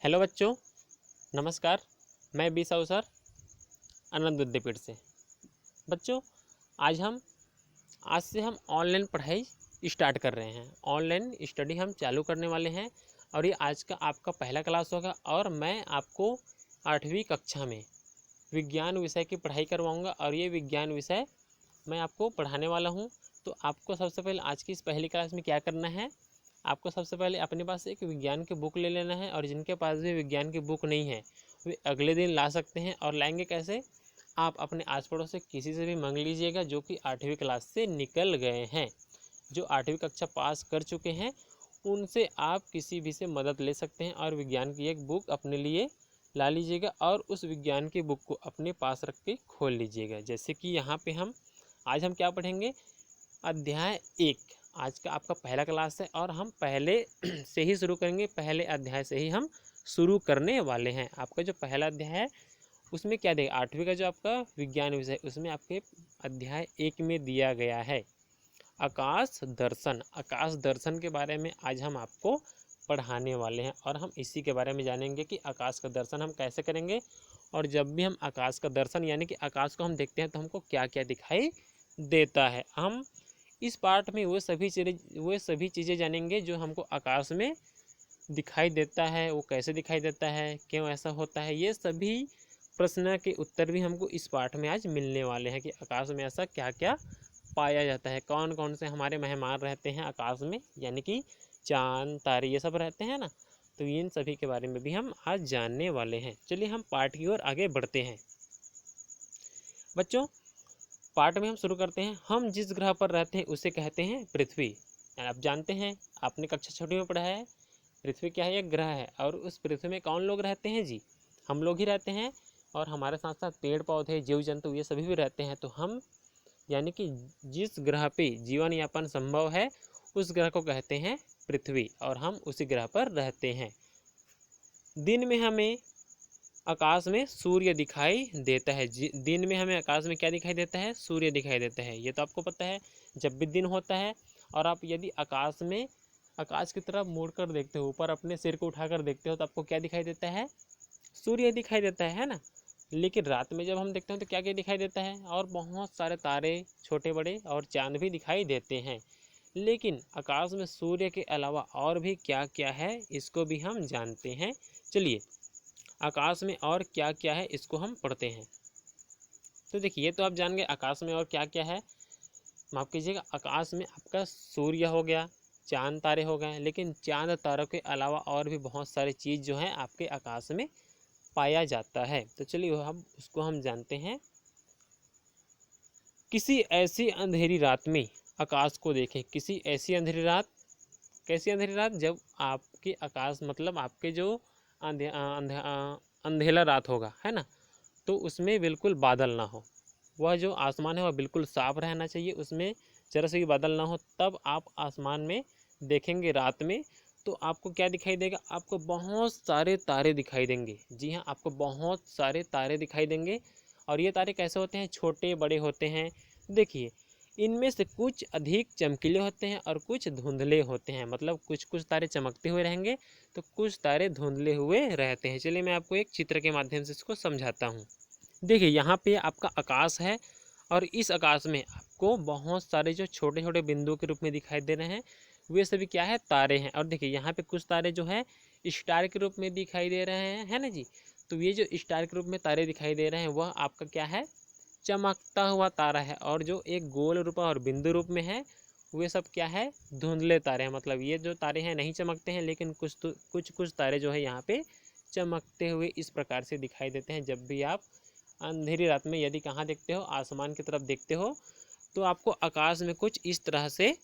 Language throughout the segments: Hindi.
हेलो बच्चों, नमस्कार। मैं बी साहू सर, आनंद विद्यापीठ से। बच्चों, आज से हम ऑनलाइन पढ़ाई स्टार्ट कर रहे हैं। ऑनलाइन स्टडी हम चालू करने वाले हैं और ये आज का आपका पहला क्लास होगा। और मैं आपको 8वीं कक्षा में विज्ञान विषय की पढ़ाई करवाऊँगा और ये विज्ञान विषय मैं आपको पढ़ाने वाला हूँ। तो आपको सबसे पहले आज की इस पहली क्लास में क्या करना है, आपको सबसे पहले अपने पास एक विज्ञान की बुक ले लेना है। और जिनके पास भी विज्ञान की बुक नहीं है वे अगले दिन ला सकते हैं। और लाएंगे कैसे, आप अपने आस पड़ोस से किसी से भी मांग लीजिएगा जो कि 8वीं क्लास से निकल गए हैं, जो 8वीं कक्षा पास कर चुके हैं। उनसे आप किसी भी से मदद ले सकते हैं और विज्ञान की एक बुक अपने लिए ला लीजिएगा और उस विज्ञान की बुक को अपने पास रख के खोल लीजिएगा। जैसे कि यहाँ पे आज हम क्या पढ़ेंगे, अध्याय 1। आज का आपका पहला क्लास है और हम पहले से ही शुरू करेंगे, पहले अध्याय से ही हम शुरू करने वाले हैं। आपका जो पहला अध्याय है उसमें क्या देगा, 8वीं का जो आपका विज्ञान विषय, उसमें आपके अध्याय 1 में दिया गया है आकाश दर्शन। आकाश दर्शन के बारे में आज हम आपको पढ़ाने वाले हैं और हम इसी के बारे में जानेंगे कि आकाश का दर्शन हम कैसे करेंगे। और जब भी हम आकाश का दर्शन यानी कि आकाश को हम देखते हैं तो हमको क्या क्या दिखाई देता है, हम इस पार्ट में वो सभी चीज़ें जानेंगे जो हमको आकाश में दिखाई देता है। वो कैसे दिखाई देता है, क्यों ऐसा होता है, ये सभी प्रश्न के उत्तर भी हमको इस पार्ट में आज मिलने वाले हैं कि आकाश में ऐसा क्या क्या पाया जाता है, कौन कौन से हमारे मेहमान रहते हैं आकाश में, यानी कि चांद तारे ये सब रहते हैं ना। तो इन सभी के बारे में भी हम आज जानने वाले हैं। चलिए हम पार्ट की ओर आगे बढ़ते हैं। बच्चों, पार्ट में हम शुरू करते हैं। हम जिस ग्रह पर रहते हैं उसे कहते हैं पृथ्वी। आप जानते हैं, आपने कक्षा छोटी में पढ़ा है, पृथ्वी क्या है, एक ग्रह है। और उस पृथ्वी में कौन लोग रहते हैं जी, हम लोग ही रहते हैं। और हमारे साथ साथ पेड़ पौधे जीव जंतु ये सभी भी रहते हैं। तो हम यानी कि जिस ग्रह पे जीवन यापन संभव है उस ग्रह को कहते हैं पृथ्वी और हम उसी ग्रह पर रहते हैं। दिन में हमें आकाश में सूर्य दिखाई देता है। दिन में हमें आकाश में क्या दिखाई देता है, सूर्य दिखाई देता है, ये तो आपको पता है। जब भी दिन होता है और आप यदि आकाश की तरफ मुड़ कर देखते हो, ऊपर अपने सिर को उठाकर देखते हो, तो आपको क्या दिखाई देता है, सूर्य दिखाई देता है ना। लेकिन रात में जब हम देखते हैं तो क्या क्या दिखाई देता है, और बहुत सारे तारे छोटे बड़े और चांद भी दिखाई देते हैं। लेकिन आकाश में सूर्य के अलावा और भी क्या क्या है इसको भी हम जानते हैं। चलिए आकाश में और क्या क्या है इसको हम पढ़ते हैं। तो देखिए, तो आप जान गए आकाश में और क्या क्या है। माफ़ कीजिएगा, आकाश में आपका सूर्य हो गया, चांद तारे हो गए। लेकिन चांद तारों के अलावा और भी बहुत सारी चीज़ जो है आपके आकाश में पाया जाता है। तो चलिए हम उसको हम जानते हैं। किसी ऐसी अंधेरी रात में आकाश को देखें। किसी ऐसी अंधेरी रात, कैसी अंधेरी रात, जब आपके आकाश मतलब आपके जो अंधेला रात होगा, है ना, तो उसमें बिल्कुल बादल ना हो। वह जो आसमान है वह बिल्कुल साफ रहना चाहिए, उसमें जरा से भी बादल ना हो। तब आप आसमान में देखेंगे रात में तो आपको क्या दिखाई देगा, आपको बहुत सारे तारे दिखाई देंगे। जी हाँ, आपको बहुत सारे तारे दिखाई देंगे। और ये तारे कैसे होते हैं, छोटे बड़े होते हैं। देखिए, इनमें से कुछ अधिक चमकीले होते हैं और कुछ धुंधले होते हैं। मतलब कुछ कुछ तारे चमकते हुए रहेंगे तो कुछ तारे धुंधले हुए रहते हैं। चलिए मैं आपको एक चित्र के माध्यम से इसको समझाता हूँ। देखिए, यहाँ पे आपका आकाश है और इस आकाश में आपको बहुत सारे जो छोटे छोटे बिंदु के रूप में दिखाई दे रहे हैं वे सभी क्या है, तारे हैं। और देखिए यहाँ पे कुछ तारे जो है स्टार के रूप में दिखाई दे रहे हैं, है ना जी। तो ये जो स्टार के रूप में तारे दिखाई दे रहे हैं वह आपका क्या है, चमकता हुआ तारा है। और जो एक गोल रूप और बिंदु रूप में है वे सब क्या है, धुंधले तारे हैं। मतलब ये जो तारे हैं नहीं चमकते हैं, लेकिन कुछ तारे जो है यहाँ पे चमकते हुए इस प्रकार से दिखाई देते हैं। जब भी आप अंधेरी रात में यदि कहाँ देखते हो, आसमान की तरफ देखते हो, तो आपको आकाश में कुछ इस तरह से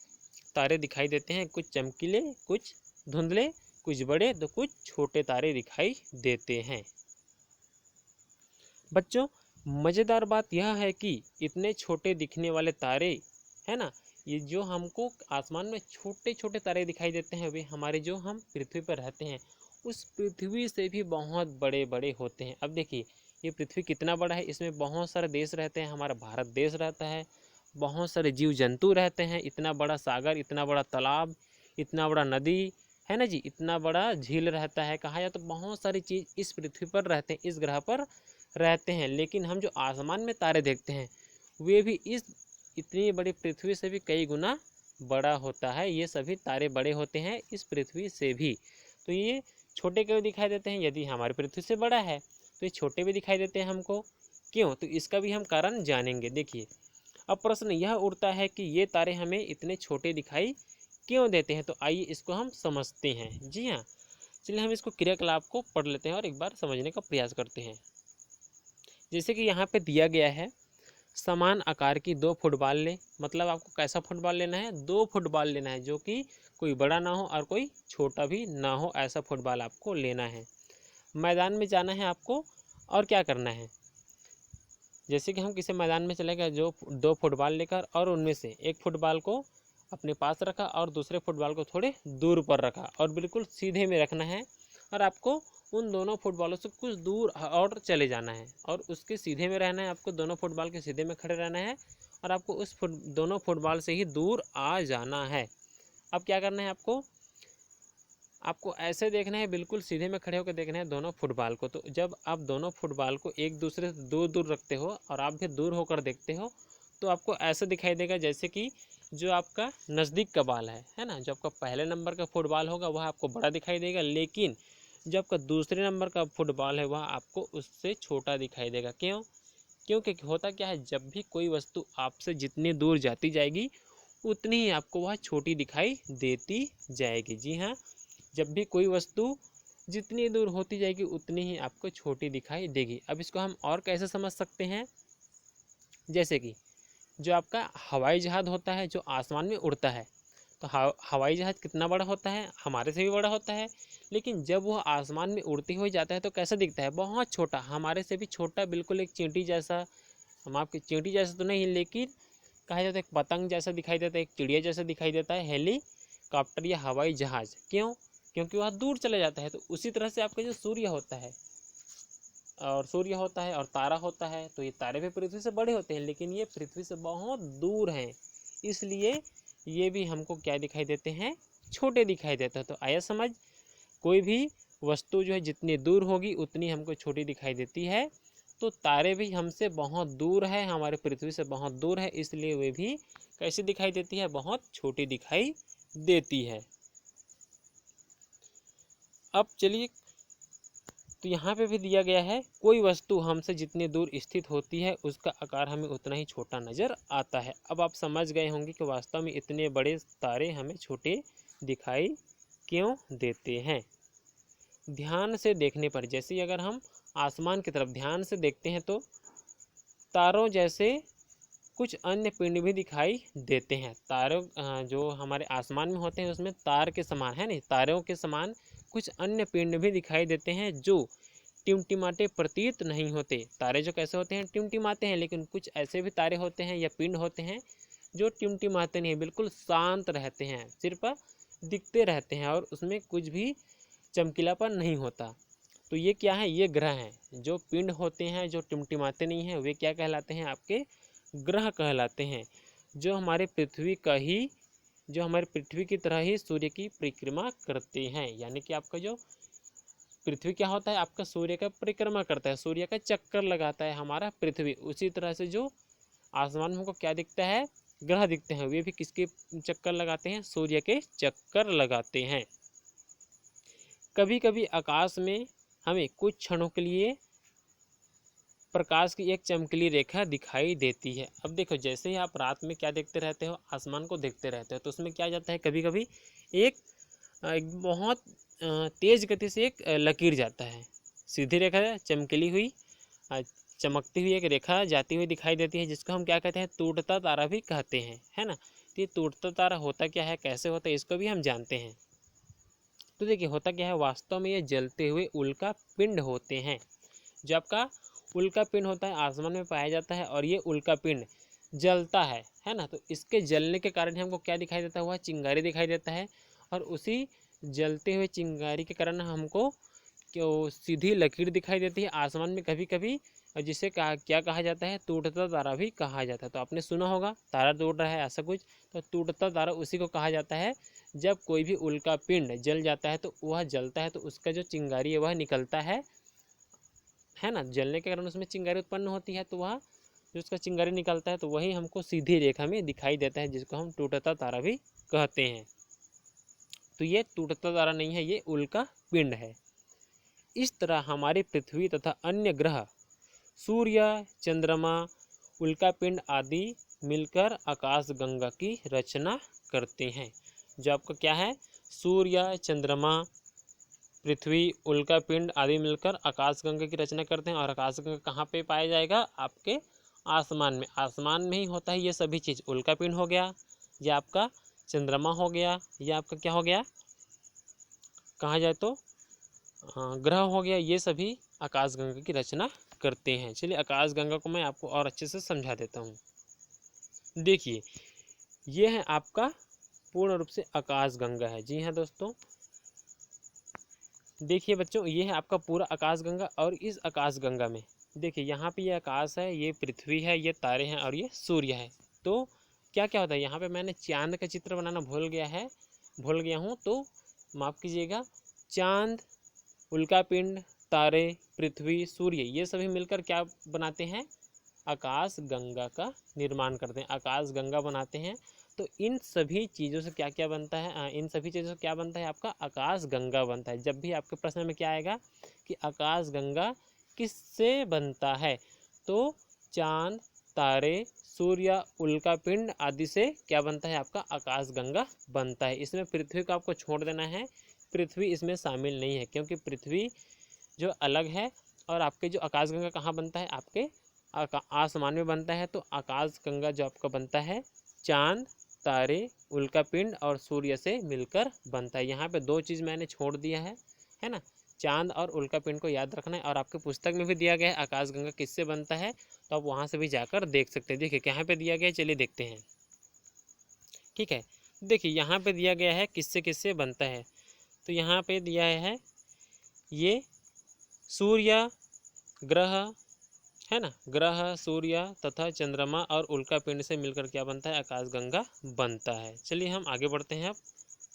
तारे दिखाई देते हैं। कुछ चमकीले, कुछ धुंधले, कुछ बड़े तो कुछ छोटे तारे दिखाई देते हैं। बच्चों, मज़ेदार बात यह है कि इतने छोटे दिखने वाले तारे, है ना, ये जो हमको आसमान में छोटे छोटे तारे दिखाई देते हैं वे हमारे जो हम पृथ्वी पर रहते हैं उस पृथ्वी से भी बहुत बड़े बड़े होते हैं। अब देखिए, ये पृथ्वी कितना बड़ा है, इसमें बहुत सारे देश रहते हैं, हमारा भारत देश रहता है, बहुत सारे जीव जंतु रहते हैं। इतना बड़ा सागर, इतना बड़ा तालाब, इतना बड़ा नदी, है ना जी। इतना बड़ा झील रहता है, कहा जाए तो बहुत सारी चीज़ इस पृथ्वी पर रहते हैं, इस ग्रह पर रहते हैं। लेकिन हम जो आसमान में तारे देखते हैं वे भी इस इतनी बड़ी पृथ्वी से भी कई गुना बड़ा होता है। ये सभी तारे बड़े होते हैं इस पृथ्वी से भी। तो ये छोटे क्यों दिखाई देते हैं? यदि हमारी पृथ्वी से बड़ा है तो ये छोटे भी दिखाई देते हैं हमको। क्यों? तो इसका भी हम कारण जानेंगे। देखिए, अब प्रश्न यह उठता है कि ये तारे हमें इतने छोटे दिखाई क्यों देते हैं? तो आइए इसको हम समझते हैं। जी हाँ, चलिए हम इसको क्रियाकलाप को पढ़ लेते हैं और एक बार समझने का प्रयास करते हैं। जैसे कि यहाँ पे दिया गया है, समान आकार की 2 फुटबॉल ले। मतलब आपको कैसा फुटबॉल लेना है? 2 फुटबॉल लेना है, जो कि कोई बड़ा ना हो और कोई छोटा भी ना हो, ऐसा फुटबॉल आपको लेना है। मैदान में जाना है आपको और क्या करना है? जैसे कि हम किसी मैदान में चले गए जो 2 फुटबॉल लेकर, और उनमें से एक फुटबॉल को अपने पास रखा और दूसरे फुटबॉल को थोड़े दूर पर रखा और बिल्कुल सीधे में रखना है। और आपको उन दोनों फुटबॉलों से कुछ दूर और चले जाना है और उसके सीधे में रहना है। आपको दोनों फुटबॉल के सीधे में खड़े रहना है और आपको उस दोनों फुटबॉल से ही दूर आ जाना है। अब क्या करना है आपको? आपको ऐसे देखना है, बिल्कुल सीधे में खड़े होकर देखना है दोनों फुटबॉल को। तो जब आप दोनों फुटबॉल को एक दूसरे से दूर दूर रखते हो और आप भी दूर होकर देखते हो तो आपको ऐसा दिखाई देगा जैसे कि जो आपका नज़दीक का बॉल है ना, जो आपका पहले नंबर का फुटबॉल होगा वह आपको बड़ा दिखाई देगा, लेकिन जो आपका दूसरे नंबर का फुटबॉल है वह आपको उससे छोटा दिखाई देगा। क्यों? क्योंकि होता क्या है, जब भी कोई वस्तु आपसे जितनी दूर जाती जाएगी उतनी ही आपको वह छोटी दिखाई देती जाएगी। जी हाँ, जब भी कोई वस्तु जितनी दूर होती जाएगी उतनी ही आपको छोटी दिखाई देगी। अब इसको हम और कैसे समझ सकते हैं? जैसे कि जो आपका हवाई जहाज़ होता है जो आसमान में उड़ता है, तो हवाई जहाज़ कितना बड़ा होता है? हमारे से भी बड़ा होता है। लेकिन जब वह आसमान में उड़ते हुए जाता है तो कैसा दिखता है? बहुत छोटा, हमारे से भी छोटा, बिल्कुल एक चींटी जैसा। हम आपकी चींटी जैसा तो नहीं, लेकिन कहा जाता है एक पतंग जैसा दिखाई देता है, एक चिड़िया जैसा दिखाई देता है हेलीकॉप्टर या हवाई जहाज़। क्यों? क्योंकि वह दूर चला जाता है। तो उसी तरह से आपका जो सूर्य होता है और तारा होता है, तो ये तारे भी पृथ्वी से बड़े होते हैं लेकिन ये पृथ्वी से बहुत दूर हैं, इसलिए ये भी हमको क्या दिखाई देते हैं? छोटे दिखाई देते हैं। तो आया समझ? कोई भी वस्तु जो है जितनी दूर होगी उतनी हमको छोटी दिखाई देती है। तो तारे भी हमसे बहुत दूर है, हमारे पृथ्वी से बहुत दूर है, इसलिए वे भी कैसी दिखाई देती है? बहुत छोटी दिखाई देती है। अब चलिए, तो यहाँ पे भी दिया गया है, कोई वस्तु हमसे जितनी दूर स्थित होती है उसका आकार हमें उतना ही छोटा नज़र आता है। अब आप समझ गए होंगे कि वास्तव में इतने बड़े तारे हमें छोटे दिखाई क्यों देते हैं। ध्यान से देखने पर, जैसे अगर हम आसमान की तरफ ध्यान से देखते हैं तो तारों जैसे कुछ अन्य पिंड भी दिखाई देते हैं। तारों जो हमारे आसमान में होते हैं उसमें तार के समान, है नहीं, तारों के समान कुछ अन्य पिंड भी दिखाई देते हैं जो टिमटिमाते प्रतीत नहीं होते। तारे जो कैसे होते हैं? टिमटिमाते हैं, लेकिन कुछ ऐसे भी तारे होते हैं या पिंड होते हैं जो टिमटिमाते नहीं, बिल्कुल शांत रहते हैं, सिर्फ दिखते रहते हैं और उसमें कुछ भी चमकीलापन नहीं होता। तो ये क्या है? ये ग्रह हैं। जो पिंड होते हैं जो टिमटिमाते नहीं हैं वे क्या कहलाते हैं? आपके ग्रह कहलाते हैं, जो हमारे पृथ्वी का ही, जो हमारे पृथ्वी की तरह ही सूर्य की परिक्रमा करते हैं। यानी कि आपका जो पृथ्वी क्या होता है? आपका सूर्य का परिक्रमा करता है, सूर्य का चक्कर लगाता है हमारा पृथ्वी। उसी तरह से जो आसमान में हमको क्या दिखता है? ग्रह दिखते हैं, वे भी किसके चक्कर लगाते हैं? सूर्य के चक्कर लगाते हैं। कभी कभी आकाश में हमें कुछ क्षणों के लिए प्रकाश की एक चमकीली रेखा दिखाई देती है। अब देखो, जैसे ही आप रात में क्या देखते रहते हो? आसमान को देखते रहते हो, तो उसमें क्या जाता है? कभी कभी एक बहुत तेज़ गति से एक लकीर जाता है, सीधी रेखा चमकीली हुई, अ, चमकती हुई एक रेखा जाती हुई दिखाई देती है, जिसको हम क्या कहते हैं? टूटता तारा भी कहते हैं, है ना। तो ये टूटता तारा होता क्या है, कैसे होता है, इसको भी हम जानते हैं। तो देखिए, होता क्या है, वास्तव में ये जलते हुए उल्का पिंड होते हैं। जो आपका उल्का पिंड होता है आसमान में पाया जाता है और ये उल्का पिंड जलता है ना। तो इसके जलने के कारण हमको क्या दिखाई देता है? वह चिंगारी दिखाई देता है। और उसी जलते हुए चिंगारी के कारण हमको क्यों सीधी लकीर दिखाई देती है आसमान में कभी कभी, और जिसे क्या कहा जाता है? टूटता तारा भी कहा जाता है। तो आपने सुना होगा तारा टूट रहा है ऐसा कुछ, तो टूटता तारा उसी को कहा जाता है जब कोई भी उल्का पिंड जल जाता है तो वह जलता है तो उसका जो चिंगारी है वह निकलता है ना, जलने के कारण उसमें चिंगारी उत्पन्न होती है, तो वह जो उसका चिंगारी निकलता है तो वही हमको सीधी रेखा में दिखाई देता है, जिसको हम टूटता तारा भी कहते हैं। तो ये टूटता तारा नहीं है, ये उल्का पिंड है। इस तरह हमारी पृथ्वी तथा अन्य ग्रह, सूर्य, चंद्रमा, उल्कापिंड आदि मिलकर आकाशगंगा की रचना करते हैं। जो आपका क्या है, सूर्य, चंद्रमा, पृथ्वी, उल्कापिंड आदि मिलकर आकाशगंगा की रचना करते हैं। और आकाशगंगा कहाँ पे पाया जाएगा, आपके आसमान में। आसमान में ही होता है ये सभी चीज़। उल्कापिंड हो गया, ये आपका चंद्रमा हो गया, ये आपका क्या हो गया, कहा जाए तो ग्रह हो गया, ये सभी आकाशगंगा की रचना करते हैं। चलिए आकाशगंगा को मैं आपको और अच्छे से समझा देता हूँ। देखिए ये है आपका पूर्ण रूप से आकाशगंगा है। जी हाँ दोस्तों, देखिए बच्चों, ये है आपका पूरा आकाशगंगा। और इस आकाशगंगा में देखिए यहाँ पे ये आकाश है, ये पृथ्वी है, ये तारे हैं और ये सूर्य है। तो क्या क्या होता है, यहाँ पे मैंने चांद का चित्र बनाना भूल गया हूँ, तो माफ़ कीजिएगा। चांद, उल्कापिंड, तारे, पृथ्वी, सूर्य, ये सभी मिलकर क्या बनाते हैं, आकाशगंगा का निर्माण करते हैं, आकाशगंगा बनाते हैं। तो इन सभी चीज़ों से क्या क्या बनता है, इन सभी चीज़ों से क्या बनता है, आपका आकाशगंगा बनता है। जब भी आपके प्रश्न में क्या आएगा कि आकाशगंगा किससे बनता है, तो चांद, तारे, सूर्य, उल्कापिंड आदि से क्या बनता है, आपका आकाशगंगा बनता है। इसमें पृथ्वी को आपको छोड़ देना है, पृथ्वी इसमें शामिल नहीं है, क्योंकि पृथ्वी जो अलग है। और आपके जो आकाशगंगा कहाँ बनता है, आपके आसमान में बनता है। तो आकाशगंगा जो आपका बनता है चांद, तारे, उल्कापिंड और सूर्य से मिलकर बनता है। यहाँ पे दो चीज़ मैंने छोड़ दिया है ना, चांद और उल्कापिंड को याद रखना है। और आपके पुस्तक में भी दिया गया है आकाशगंगा किससे बनता है, तो आप वहाँ से भी जाकर देख सकते हैं। देखिए कहाँ पे दिया गया है, चलिए देखते हैं। ठीक है, देखिए यहाँ पे दिया गया है किससे किससे बनता है। तो यहाँ पे दिया है ये सूर्य, ग्रह है ना, ग्रह, सूर्य तथा चंद्रमा और उल्कापिंड से मिलकर क्या बनता है, आकाशगंगा बनता है। चलिए हम आगे बढ़ते हैं अब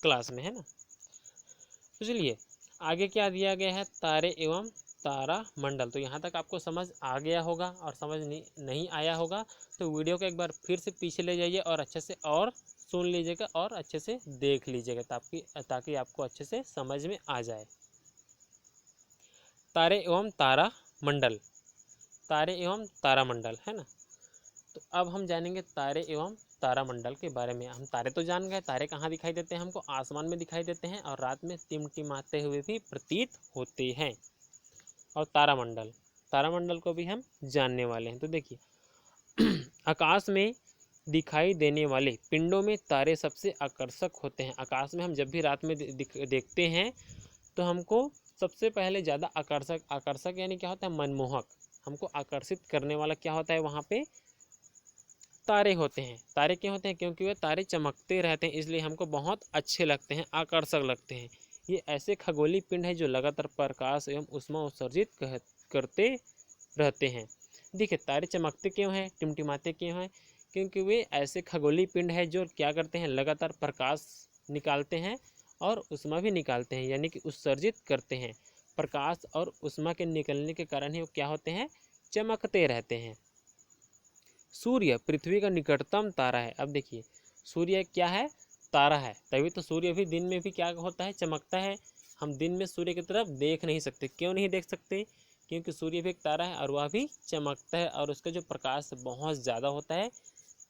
क्लास में, है ना। तो चलिए आगे क्या दिया गया है, तारे एवं तारा मंडल। तो यहाँ तक आपको समझ आ गया होगा, और समझ नहीं आया होगा तो वीडियो को एक बार फिर से पीछे ले जाइए और अच्छे से और सुन लीजिएगा और अच्छे से देख लीजिएगा, ताकि आपको अच्छे से समझ में आ जाए। तारे एवं तारा मंडल, तारे एवं तारामंडल, है ना। तो अब हम जानेंगे तारे एवं तारामंडल के बारे में। हम तारे तो जान गए, तारे कहाँ दिखाई देते हैं, हमको आसमान में दिखाई देते हैं और रात में टिमटिमाते हुए भी प्रतीत होते हैं। और तारामंडल, तारामंडल को भी हम जानने वाले हैं। तो देखिए आकाश में दिखाई देने वाले पिंडों में तारे सबसे आकर्षक होते हैं। आकाश में हम जब भी रात में देखते हैं तो हमको सबसे पहले ज़्यादा आकर्षक यानी क्या होता है, मनमोहक, हमको आकर्षित करने वाला क्या होता है, वहाँ पे तारे होते हैं। तारे क्यों होते हैं, क्योंकि वे तारे चमकते रहते हैं, इसलिए हमको बहुत अच्छे लगते हैं, आकर्षक लगते हैं। ये ऐसे खगोलीय पिंड है जो लगातार प्रकाश एवं ऊष्मा उत्सर्जित करते रहते हैं। देखिए तारे चमकते क्यों हैं, टिमटिमाते क्यों हैं, क्योंकि वे ऐसे खगोलीय पिंड है जो क्या करते हैं, लगातार प्रकाश निकालते हैं और ऊष्मा भी निकालते हैं, यानी कि उत्सर्जित करते हैं। प्रकाश और ऊष्मा के निकलने के कारण ही वो क्या होते हैं, चमकते रहते हैं। सूर्य पृथ्वी का निकटतम तारा है। अब देखिए सूर्य क्या है, तारा है, तभी तो सूर्य भी दिन में भी क्या होता है, चमकता है। हम दिन में सूर्य की तरफ देख नहीं सकते, क्यों नहीं देख सकते, क्योंकि सूर्य भी एक तारा है और वह भी चमकता है और उसका जो प्रकाश बहुत ज़्यादा होता है,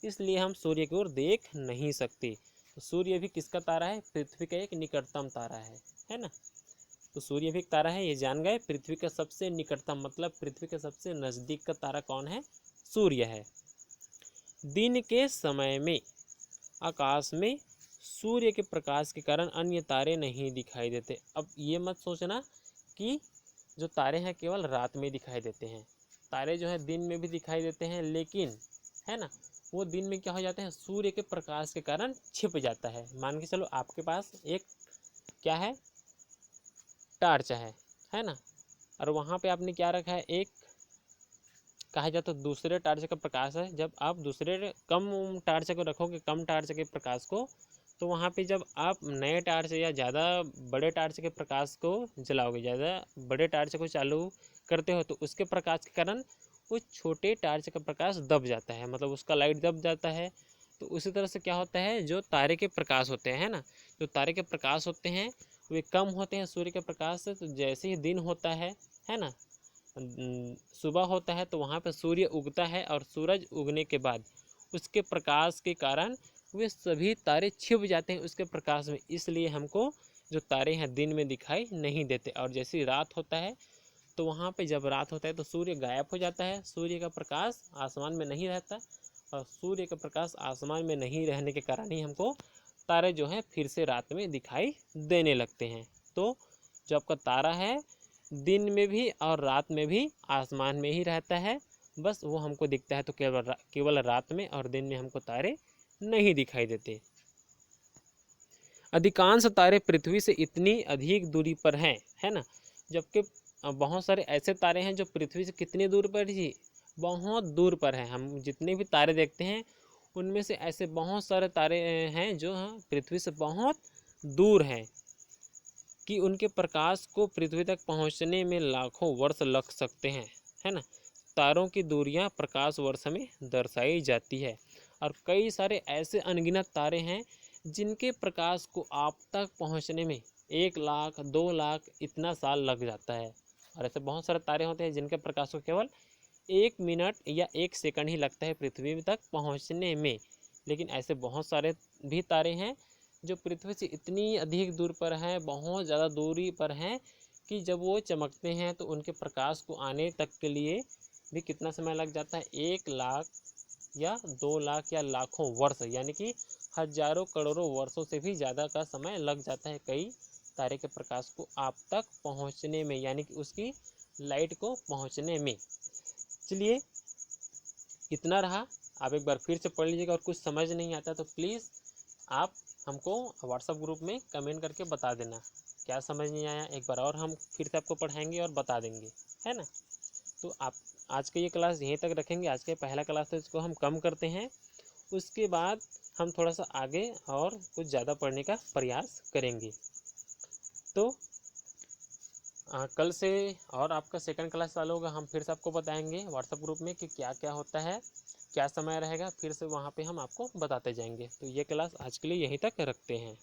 इसलिए हम सूर्य की ओर देख नहीं सकते। तो सूर्य भी किसका तारा है, पृथ्वी का एक निकटतम तारा है ना। तो सूर्य भी एक तारा है, ये जान गए। पृथ्वी का सबसे निकटतम मतलब पृथ्वी के सबसे नज़दीक का तारा कौन है, सूर्य है। दिन के समय में आकाश में सूर्य के प्रकाश के कारण अन्य तारे नहीं दिखाई देते। अब ये मत सोचना कि जो तारे हैं केवल रात में दिखाई देते हैं, तारे जो है दिन में भी दिखाई देते हैं, लेकिन है ना वो दिन में क्या हो जाते हैं, सूर्य के प्रकाश के कारण छिप जाता है। मान के चलो आपके पास एक क्या है, टार्च है ना, और वहाँ पे आपने क्या रखा है, एक कहा जाता है दूसरे टार्च का प्रकाश है। जब आप दूसरे कम टार्च को रखोगे, कम टार्च के प्रकाश को, तो वहाँ पे जब आप नए टार्च या ज़्यादा बड़े टार्च के प्रकाश को जलाओगे, ज़्यादा बड़े टार्च को चालू करते हो, तो उसके प्रकाश के कारण उस छोटे टार्च का प्रकाश दब जाता है, मतलब उसका लाइट दब जाता है। तो उसी तरह से क्या होता है, जो तारे के प्रकाश होते हैं ना, जो तारे के प्रकाश होते हैं वे कम होते हैं सूर्य के प्रकाश से। तो जैसे ही दिन होता है ना, सुबह होता है, तो वहाँ पर सूर्य उगता है और सूरज उगने के बाद उसके प्रकाश के कारण वे सभी तारे छिप जाते हैं उसके प्रकाश में। इसलिए हमको जो तारे हैं दिन में दिखाई नहीं देते। और जैसे ही रात होता है, तो वहाँ पे जब रात होता है तो सूर्य गायब हो जाता है, सूर्य का प्रकाश आसमान में नहीं रहता। और सूर्य का प्रकाश आसमान में नहीं रहने के कारण ही हमको तारे जो हैं फिर से रात में दिखाई देने लगते हैं। तो जो आपका तारा है दिन में भी और रात में भी आसमान में ही रहता है, बस वो हमको दिखता है तो केवल रात में, और दिन में हमको तारे नहीं दिखाई देते। अधिकांश तारे पृथ्वी से इतनी अधिक दूरी पर हैं, है ना, जबकि बहुत सारे ऐसे तारे हैं जो पृथ्वी से कितनी दूर पर जी, बहुत दूर पर हैं। हम जितने भी तारे देखते हैं उनमें से ऐसे बहुत सारे तारे हैं जो पृथ्वी से बहुत दूर हैं कि उनके प्रकाश को पृथ्वी तक पहुंचने में लाखों वर्ष लग सकते हैं, है ना। तारों की दूरियां प्रकाश वर्ष में दर्शाई जाती है, और कई सारे ऐसे अनगिनत तारे हैं जिनके प्रकाश को आप तक पहुंचने में 1 लाख 2 लाख इतना साल लग जाता है। और ऐसे बहुत सारे तारे होते हैं जिनके प्रकाश को केवल 1 मिनट या 1 सेकंड ही लगता है पृथ्वी तक पहुंचने में। लेकिन ऐसे बहुत सारे भी तारे हैं जो पृथ्वी से इतनी अधिक दूर पर हैं, बहुत ज़्यादा दूरी पर हैं, कि जब वो चमकते हैं तो उनके प्रकाश को आने तक के लिए भी कितना समय लग जाता है, 1 लाख या 2 लाख या लाखों वर्ष, यानी कि हजारों करोड़ों वर्षों से भी ज़्यादा का समय लग जाता है कई तारे के प्रकाश को आप तक पहुंचने में, यानी कि उसकी लाइट को पहुंचने में। चलिए इतना रहा, आप एक बार फिर से पढ़ लीजिएगा। और कुछ समझ नहीं आता तो प्लीज़ आप हमको व्हाट्सएप ग्रुप में कमेंट करके बता देना क्या समझ नहीं आया। एक बार और हम फिर से आपको पढ़ाएंगे और बता देंगे, है ना। तो आप आज का ये क्लास यहीं तक रखेंगे। आज का पहला क्लास है इसको हम कम करते हैं, उसके बाद हम थोड़ा सा आगे और कुछ ज़्यादा पढ़ने का प्रयास करेंगे। तो कल से और आपका सेकंड क्लास चालू होगा, हम फिर से आपको बताएंगे व्हाट्सएप ग्रुप में कि क्या क्या होता है, क्या समय रहेगा, फिर से वहाँ पे हम आपको बताते जाएंगे। तो ये क्लास आज के लिए यहीं तक रखते हैं।